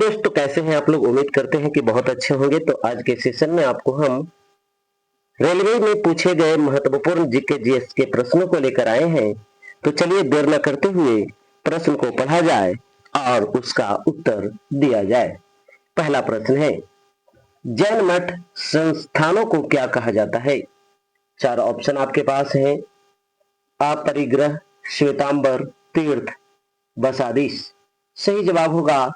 दोस्तों, कैसे हैं आप लोग? उम्मीद करते हैं कि बहुत अच्छे होंगे। तो आज के सेशन में आपको हम रेलवे में पूछे गए महत्वपूर्ण जीके जीएस के प्रश्नों को लेकर आए हैं। तो चलिए देर न करते हुए प्रश्न को पढ़ा जाए और उसका उत्तर दिया जाए। पहला प्रश्न है, जैन मठ संस्थानों को क्या कहा जाता है? चार ऑप्शन आपके पास हैं, अपरिग्रह, श्वेतांबर, तीर्थ, बसादीस। सही जवाब होगा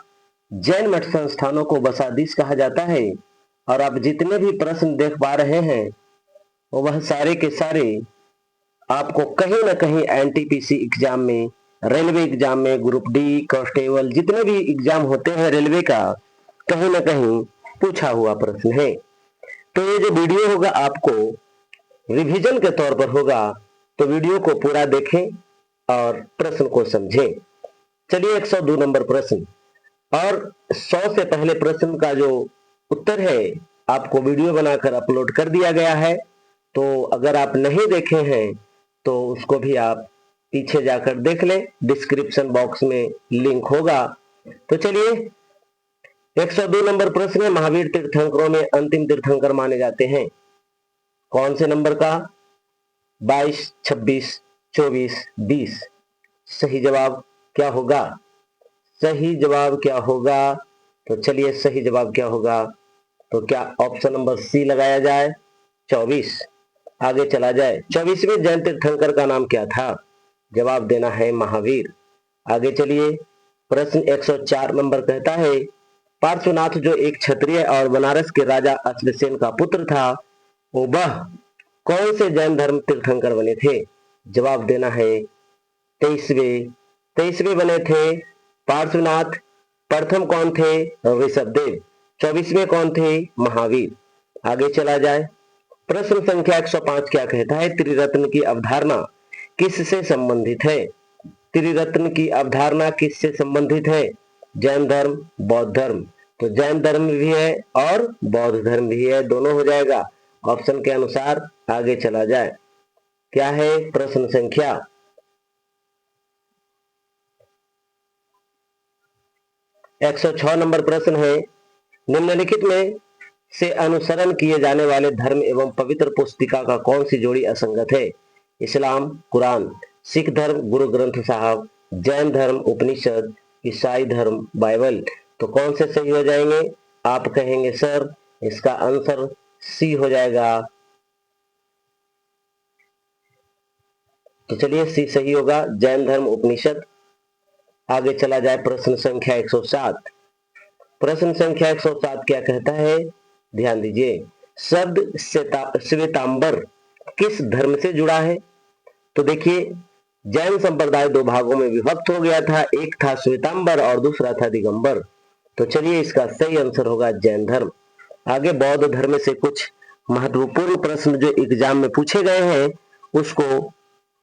जैन मठ संस्थानों को बसादीस कहा जाता है। और आप जितने भी प्रश्न देख पा रहे हैं वह सारे के सारे आपको कहीं ना कहीं एनटीपीसी एग्जाम में, रेलवे एग्जाम में, ग्रुप डी, कांस्टेबल, जितने भी एग्जाम होते हैं रेलवे का, कहीं ना कहीं पूछा हुआ प्रश्न है। तो ये जो वीडियो होगा आपको रिवीजन के तौर पर होगा, तो वीडियो को पूरा देखें और प्रश्न को समझें। चलिए 102 नंबर प्रश्न, और 100 से पहले प्रश्न का जो उत्तर है आपको वीडियो बनाकर अपलोड कर दिया गया है। तो अगर आप नहीं देखे हैं तो उसको भी आप पीछे जाकर देख लें, डिस्क्रिप्शन बॉक्स में लिंक होगा। तो चलिए 102 नंबर प्रश्न है, महावीर तीर्थंकरों में अंतिम तीर्थंकर माने जाते हैं। कौन से नंबर का? 22, 26, 24, 20। सही जवाब क्या होगा? सही जवाब क्या होगा? तो चलिए सही जवाब क्या होगा? तो क्या ऑप्शन नंबर सी लगाया जाए, 24। आगे चला जाए, 24वें जैन तीर्थंकर का नाम क्या था? जवाब देना है महावीर। आगे चलिए, प्रश्न 104 नंबर कहता है, पार्श्वनाथ जो एक क्षत्रिय और बनारस के राजा अश्वसेन का पुत्र था, वह कौन से जैन धर्म तीर्थंकर बने थे? जवाब देना है 23वें बने थे पार्श्वनाथ। प्रथम कौन थे? ऋषभदेव। 24वें कौन थे? महावीर। आगे चला जाए, प्रश्न संख्या 105 क्या कहता है? त्रिरत्न की अवधारणा किससे संबंधित है? त्रिरत्न की अवधारणा किससे संबंधित है? जैन धर्म, बौद्ध धर्म। तो जैन धर्म भी है और बौद्ध धर्म भी है, दोनों हो जाएगा ऑप्शन के अनुसार। आगे चला जाए, क्या है प्रश्न संख्या 106 नंबर प्रश्न है, निम्नलिखित में से अनुसरण किए जाने वाले धर्म एवं पवित्र पुस्तिका का कौन सी जोड़ी असंगत है? इस्लाम कुरान, सिख धर्म गुरु ग्रंथ साहब, जैन धर्म उपनिषद, ईसाई धर्म बाइबल। तो कौन से सही हो जाएंगे? आप कहेंगे सर इसका आंसर सी हो जाएगा। तो चलिए सी सही होगा, जैन धर्म उपनिषद। आगे चला जाए, प्रश्न संख्या 107। प्रश्न संख्या 107 क्या कहता है? ध्यान दीजिए, शब्द श्वेतांबर किस धर्म से जुड़ा है? तो देखिए, जैन संप्रदाय दो भागों में विभक्त हो गया था, एक था श्वेतांबर और दूसरा था दिगंबर। तो चलिए इसका सही आंसर होगा जैन धर्म। आगे बौद्ध धर्म से कुछ महत्वपूर्ण प्रश्न जो एग्जाम में पूछे गए हैं उसको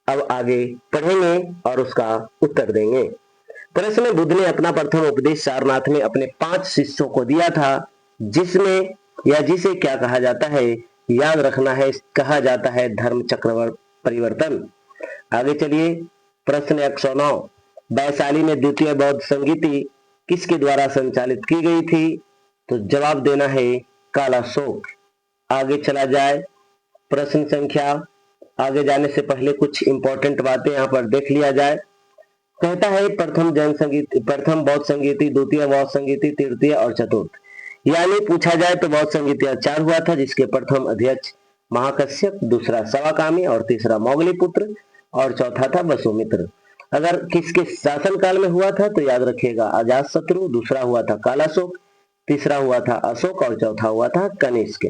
अब आगे पढ़ेंगे और उसका उत्तर देंगे। प्रश्न में, बुद्ध ने अपना प्रथम उपदेश सारनाथ में अपने 5 शिष्यों को दिया था, जिसमें या जिसे क्या कहा जाता है? याद रखना है, कहा जाता है धर्म चक्र परिवर्तन। आगे चलिए, प्रश्न 109, वैशाली में द्वितीय बौद्ध संगीति किसके द्वारा संचालित की गई थी? तो जवाब देना है कालाशोक। आगे चला जाए, प्रश्न संख्या, आगे जाने से पहले कुछ इंपॉर्टेंट बातें यहाँ पर देख लिया जाए। कहता है प्रथम जैन संगीत, प्रथम बौद्ध संगीति, द्वितीय बौद्ध संगीति, तृतीय और चतुर्थ। यानी पूछा जाए तो बौद्ध संगीति 4 हुआ था, जिसके प्रथम अध्यक्ष महाकश्यप, दूसरा सवाकामी और तीसरा मौगलीपुत्र और चौथा था वसुमित्र। अगर किसके शासनकाल में हुआ था तो याद रखिएगा अजातशत्रु, दूसरा हुआ था कालाशोक, तीसरा हुआ था अशोक और चौथा हुआ था कनिष्क।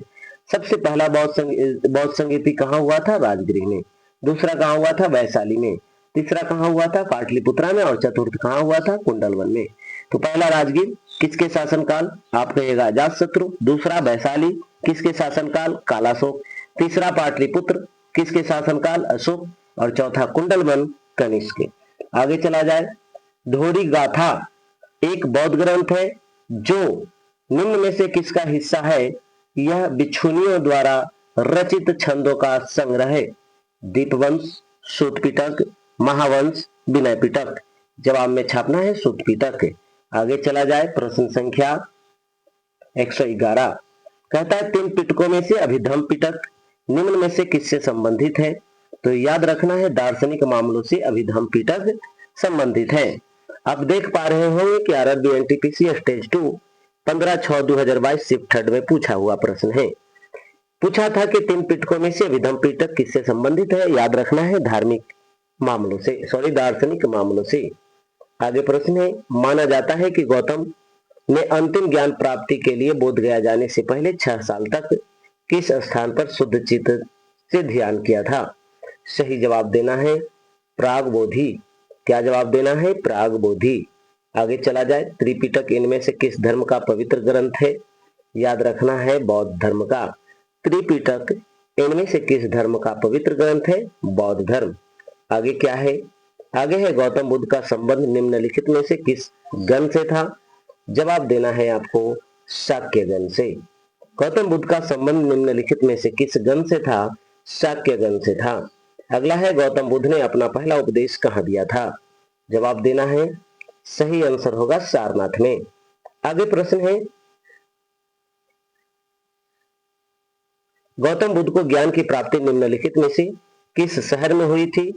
सबसे पहला बौद्ध संगीति कहाँ हुआ था? राजगृह में। दूसरा कहाँ हुआ था? वैशाली में। तीसरा कहाँ हुआ था? पाटलिपुत्रा में। और चतुर्थ कहाँ हुआ था? कुंडलवन में। तो पहला राजगीर किसके शासनकाल? आप कहिएगा अजातशत्रु। दूसरा वैशाली किसके शासनकाल? कालाशोक। तीसरा पाटलिपुत्र किसके शासनकाल? अशोक। और चौथा कुंडलवन कनिष्क। आगे चला जाए, धोरी गाथा एक बौद्ध ग्रंथ है जो निम्न में से किसका हिस्सा है? यह भिक्षुनियों द्वारा रचित छंदों का संग्रह है। दीपवंश, सूत पिटक, महावंश, विनय पिटक। जवाब में छापना है सूत पिटक। आगे चला जाए, प्रश्न संख्या 111 कहता है तीन पिटकों में से अभिधम पिटक निम्न में से किससे संबंधित है? तो याद रखना है दार्शनिक मामलों से अभिधम पिटक संबंधित है। आप देख पा रहे होंगे कि RRB NTPC stage 2 15/6/2022 shift third में पूछा हुआ प्रश्न है। पूछा था कि तीन पिटकों में से अभिधम पिटक किससे संबंधित है? याद रखना है धार्मिक मामलों से, दार्शनिक मामलों से। आगे प्रश्न है, माना जाता है कि गौतम ने अंतिम ज्ञान प्राप्ति के लिए बोध गया जाने से पहले 6 साल तक किस स्थान पर शुद्ध चित्त से ध्यान किया था? सही जवाब देना है प्राग बोधि। क्या जवाब देना है? प्राग बोधि। आगे चला जाए, त्रिपिटक इनमें से किस धर्म का पवित्र ग्रंथ है? याद रखना है बौद्ध धर्म का। त्रिपिटक इनमें से किस धर्म का पवित्र ग्रंथ है? बौद्ध धर्म। आगे क्या है? आगे है गौतम बुद्ध का संबंध निम्नलिखित में से किस गण से था? जवाब देना है आपको शाक्य गण से। गौतम बुद्ध का संबंध निम्नलिखित में से किस गण से था? शाक्य गण से था। अगला है, गौतम बुद्ध ने अपना पहला उपदेश कहाँ दिया था? जवाब देना है, सही आंसर होगा सारनाथ में। आगे प्रश्न है, गौतम बुद्ध को ज्ञान की प्राप्ति निम्नलिखित में से किस शहर में हुई थी?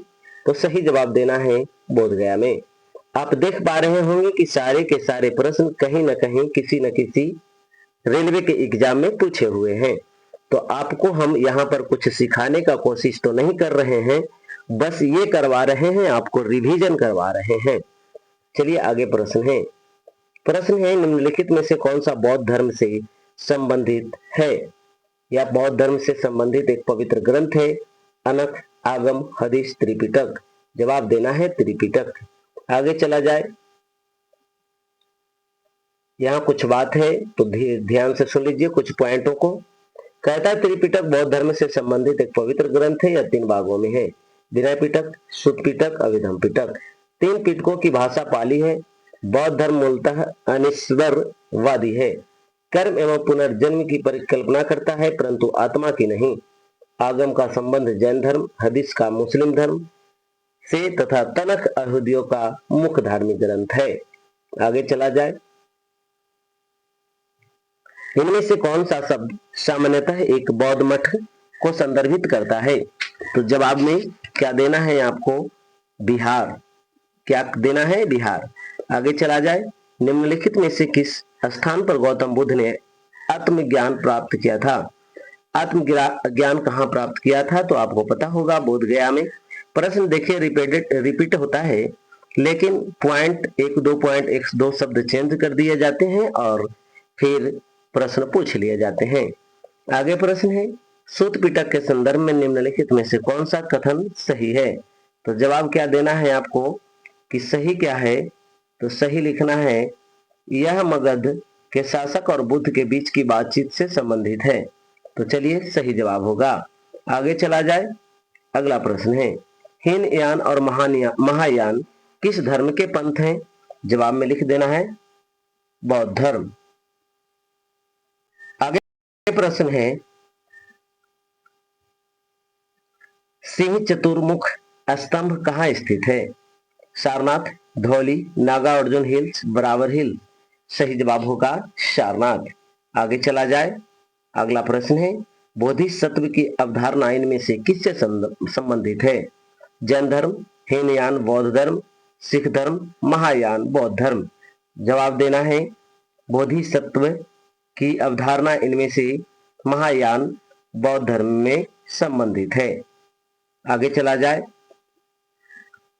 तो सही जवाब देना है बोधगया में। आप देख पा रहे होंगे कि सारे के सारे प्रश्न कहीं न कहीं किसी न किसी रेलवे के एग्जाम में पूछे हुए हैं। तो आपको हम यहाँ पर कुछ सिखाने का कोशिश तो नहीं कर रहे हैं, बस ये करवा रहे हैं, आपको रिवीजन करवा रहे हैं। चलिए आगे प्रश्न है। प्रश्न है, निम्नलिखित में से कौन सा बौद्ध धर्म से संबंधित है? या बौद्ध धर्म से संबंधित एक पवित्र ग्रंथ है? अनख, आगम, हदीस, त्रिपिटक। जवाब देना है त्रिपिटक। आगे चला जाए, यहाँ कुछ बात है तो ध्यान से सुन लीजिए कुछ पॉइंटों को। कहता है त्रिपिटक बौद्ध धर्म से संबंधित एक पवित्र ग्रंथ है या 3 भागों में है? विनय पिटक, सुत्त पिटक, अभिधम पिटक। 3 पिटकों की भाषा पाली है। बौद्ध धर्म मूलतः अनिश्वरवादी है, कर्म एवं पुनर्जन्म की परिकल्पना करता है परंतु आत्मा की नहीं। आगम का संबंध जैन धर्म, हदीस का मुस्लिम धर्म से तथा तनख यहूदियों का मुख्य धार्मिक ग्रंथ है। आगे चला जाए, इनमें से कौन सा शब्द सामान्यतः एक बौद्ध मठ को संदर्भित करता है? तो जवाब में क्या देना है आपको? बिहार। क्या देना है? बिहार। आगे चला जाए, निम्नलिखित में से किस स्थान पर गौतम बुद्ध ने आत्मज्ञान प्राप्त किया था? आत्मज्ञान कहाँ प्राप्त किया था? तो आपको पता होगा बोधगया में। प्रश्न देखिए रिपीट होता है, लेकिन पॉइंट 1-2 पॉइंट 1-2 शब्द चेंज कर दिए जाते हैं और फिर प्रश्न पूछ लिए जाते हैं। आगे प्रश्न है, सूत पिटक के संदर्भ में निम्नलिखित में से कौन सा कथन सही है? तो जवाब क्या देना है आपको कि सही क्या है? तो सही लिखना है, यह मगध के शासक और बुद्ध के बीच की बातचीत से संबंधित है। तो चलिए सही जवाब होगा। आगे चला जाए, अगला प्रश्न है, हीनयान और महायान किस धर्म के पंथ हैं? जवाब में लिख देना है बौद्ध धर्म। आगे प्रश्न है, सिंह चतुर्मुख स्तंभ कहाँ स्थित है? सारनाथ, धौली, नागा अर्जुन हिल्स, बराबर हिल। सही जवाब होगा सारनाथ। आगे चला जाए, अगला प्रश्न है, बोधिसत्व की अवधारणा इनमें से किससे संबंधित है? जैन धर्म, हीनयान बौद्ध धर्म, सिख धर्म, महायान बौद्ध धर्म। जवाब देना है बोधिसत्व की अवधारणा इनमें से महायान बौद्ध धर्म में संबंधित है। आगे चला जाए,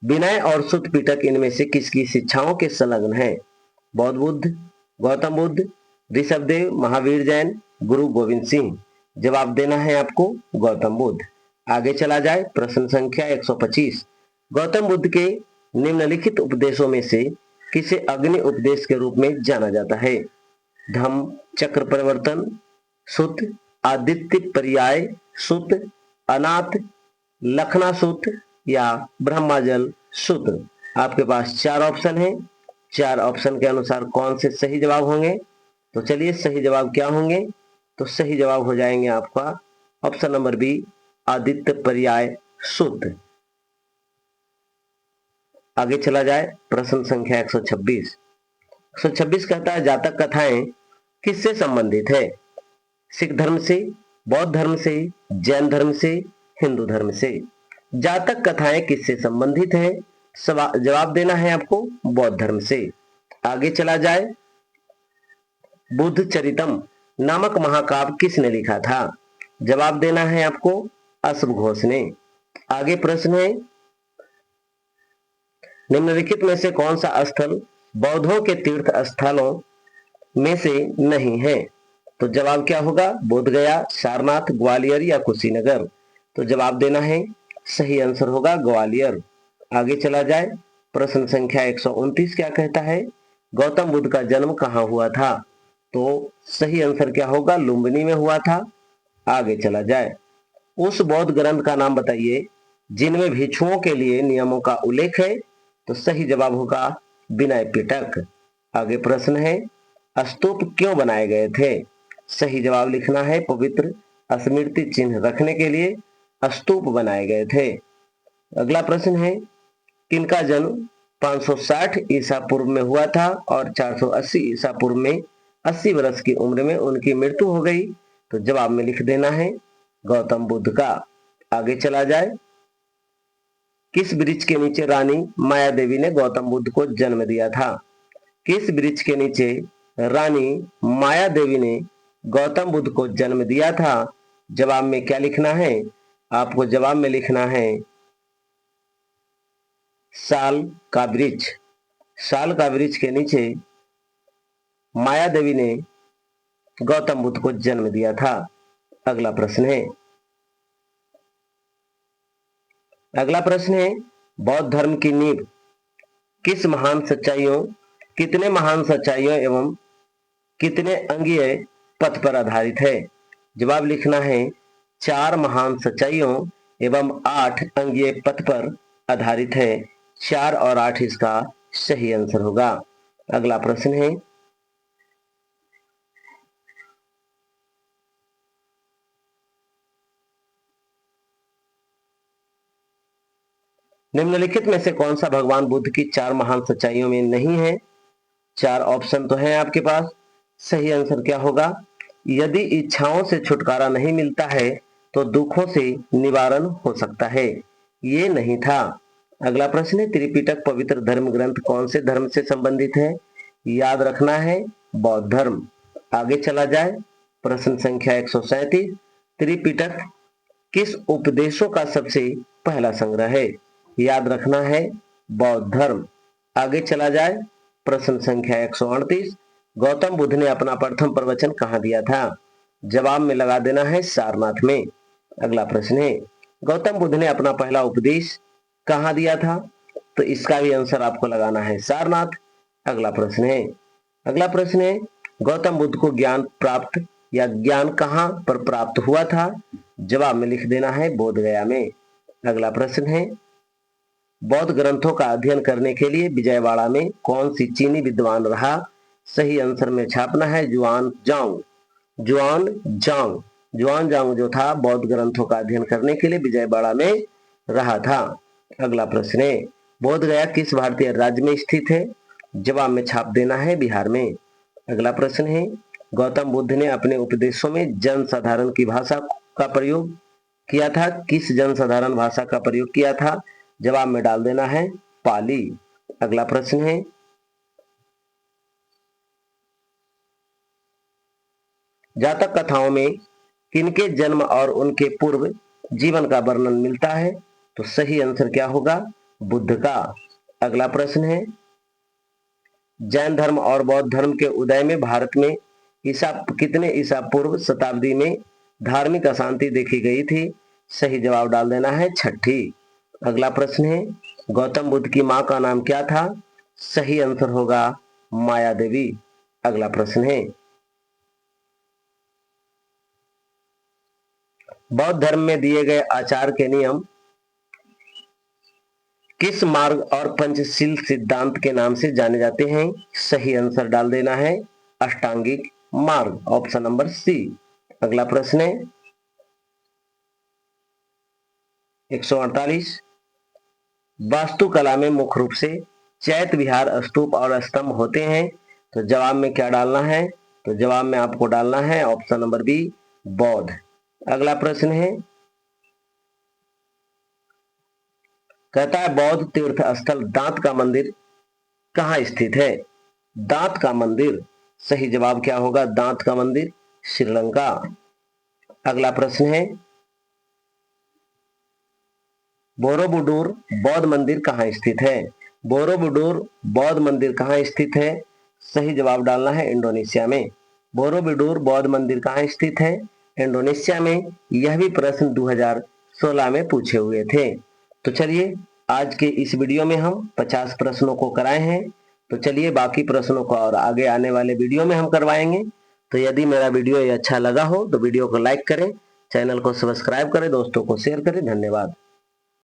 विनय और सुत्त पिटक इनमें से किसकी शिक्षाओं के संलग्न है? बौद्ध बुद्ध, गौतम बुद्ध, ऋषभदेव, महावीर जैन, गुरु गोविंद सिंह। जवाब देना है आपको गौतम बुद्ध। आगे चला जाए, प्रश्न संख्या 125, गौतम बुद्ध के निम्नलिखित उपदेशों में से किसे अग्नि उपदेश के रूप में जाना जाता है? धम्म चक्र परिवर्तन, सुत्त, आदित्य पर्याय सुत्त, अनाथ लखना सूत्र या ब्रह्माजल सूत्र। आपके पास 4 ऑप्शन है। 4 ऑप्शन के अनुसार कौन से सही जवाब होंगे? तो चलिए सही जवाब क्या होंगे? तो सही जवाब हो जाएंगे आपका ऑप्शन नंबर बी, आदित्य पर्याय सूत्र। आगे चला जाए, प्रश्न संख्या 126, 126 कहता है जातक कथाएं किससे संबंधित है? सिख धर्म से, बौद्ध धर्म से, जैन धर्म से, हिंदू धर्म से। जातक कथाएं किससे संबंधित है? जवाब देना है आपको बौद्ध धर्म से। आगे चला जाए, बुद्ध चरितम नामक महाकाव्य किसने लिखा था? जवाब देना है आपको अश्व घोष ने। आगे प्रश्न है, निम्नलिखित में से कौन सा स्थल बौद्धों के तीर्थ स्थलों में से नहीं है? तो जवाब क्या होगा? बोध गया, सारनाथ, ग्वालियर या कुशीनगर। तो जवाब देना है, सही आंसर होगा ग्वालियर। आगे चला जाए, प्रश्न संख्या 129 क्या कहता है? गौतम बुद्ध का जन्म कहाँ हुआ था? तो सही आंसर क्या होगा? लुम्बिनी में हुआ था। आगे चला जाए, उस बौद्ध ग्रंथ का नाम बताइए जिनमें भिक्षुओं के लिए नियमों का उल्लेख है। तो सही जवाब होगा विनय पिटक। आगे प्रश्न है, स्तूप क्यों बनाए गए थे? सही जवाब लिखना है पवित्र स्मृति चिन्ह रखने के लिए स्तूप बनाए गए थे। अगला प्रश्न है, किनका जन्म 560 ईसा पूर्व में हुआ था और 480 ईसा पूर्व में 80 वर्ष की उम्र में उनकी मृत्यु हो गई? तो जवाब में लिख देना है गौतम बुद्ध का। आगे चला जाए, किस वृक्ष के नीचे रानी माया देवी ने गौतम बुद्ध को जन्म दिया था? किस वृक्ष के नीचे रानी माया देवी ने गौतम बुद्ध को जन्म दिया था? जवाब में क्या लिखना है आपको? जवाब में लिखना है साल का वृक्ष। साल का वृक्ष के नीचे माया देवी ने गौतम बुद्ध को जन्म दिया था। अगला प्रश्न है, बौद्ध धर्म की नींव कितने महान सच्चाइयों एवं कितने अंगीय पथ पर आधारित है? जवाब लिखना है 4 महान सच्चाइयों एवं 8 अंगीय पथ पर आधारित है। 4 और 8 इसका सही आंसर होगा। अगला प्रश्न है, निम्नलिखित में से कौन सा भगवान बुद्ध की 4 महान सच्चाइयों में नहीं है? 4 ऑप्शन तो हैं आपके पास। सही आंसर क्या होगा? यदि इच्छाओं से छुटकारा नहीं मिलता है तो दुखों से निवारण हो सकता है, ये नहीं था। अगला प्रश्न है, त्रिपिटक पवित्र धर्म ग्रंथ कौन से धर्म से संबंधित है? याद रखना है बौद्ध धर्म। आगे चला जाए, प्रश्न संख्या 137, त्रिपिटक किस उपदेशों का सबसे पहला संग्रह है? याद रखना है बौद्ध धर्म। आगे चला जाए, प्रश्न संख्या 138, गौतम बुद्ध ने अपना प्रथम प्रवचन कहाँ दिया था? जवाब में लगा देना है सारनाथ में। अगला प्रश्न है, गौतम बुद्ध ने अपना पहला उपदेश कहाँ दिया था? तो इसका भी आंसर आपको लगाना है सारनाथ। अगला प्रश्न है, गौतम बुद्ध को ज्ञान कहाँ पर प्राप्त हुआ था? जवाब में लिख देना है बोध गया में। अगला प्रश्न है, बौद्ध ग्रंथों का अध्ययन करने के लिए विजयवाड़ा में कौन सी चीनी विद्वान रहा? सही आंसर में छापना है जुआन जांग जो था बौद्ध ग्रंथों का अध्ययन करने के लिए विजयवाड़ा में रहा था। अगला प्रश्न है, बोध गया किस भारतीय राज्य में स्थित है? जवाब में छाप देना है बिहार में। अगला प्रश्न है, गौतम बुद्ध ने अपने उपदेशों में जनसाधारण की भाषा का प्रयोग किया था। किस जनसाधारण भाषा का प्रयोग किया था? जवाब में डाल देना है पाली। अगला प्रश्न है, जातक कथाओं में किनके जन्म और उनके पूर्व जीवन का वर्णन मिलता है? तो सही आंसर क्या होगा? बुद्ध का। अगला प्रश्न है, जैन धर्म और बौद्ध धर्म के उदय में भारत में कितने ईसा पूर्व शताब्दी में धार्मिक अशांति देखी गई थी? सही जवाब डाल देना है 6ठी। अगला प्रश्न है, गौतम बुद्ध की मां का नाम क्या था? सही आंसर होगा माया देवी। अगला प्रश्न है, बौद्ध धर्म में दिए गए आचार के नियम किस मार्ग और पंचशील सिद्धांत के नाम से जाने जाते हैं? सही आंसर डाल देना है अष्टांगिक मार्ग, ऑप्शन नंबर सी। अगला प्रश्न है 148, वास्तुकला में मुख्य रूप से चैत्य विहार स्तूप और स्तंभ होते हैं। तो जवाब में क्या डालना है? तो जवाब में आपको डालना है ऑप्शन नंबर बी, बौद्ध। अगला प्रश्न है, कहता है बौद्ध तीर्थ स्थल दांत का मंदिर कहाँ स्थित है? दांत का मंदिर, सही जवाब क्या होगा? दांत का मंदिर श्रीलंका। अगला प्रश्न है, बोरोबुडूर बौद्ध मंदिर कहाँ स्थित है? बोरोबुडूर बौद्ध मंदिर कहाँ स्थित है? सही जवाब डालना है इंडोनेशिया में। बोरोबुडूर बौद्ध मंदिर कहाँ स्थित है? इंडोनेशिया में। यह भी प्रश्न 2016 में पूछे हुए थे। तो चलिए, आज के इस वीडियो में हम 50 प्रश्नों को कराए हैं। तो चलिए, बाकी प्रश्नों को और आगे आने वाले वीडियो में हम करवाएंगे। तो यदि मेरा वीडियो ये अच्छा लगा हो तो वीडियो को लाइक करें, चैनल को सब्सक्राइब करें, दोस्तों को शेयर करें। धन्यवाद।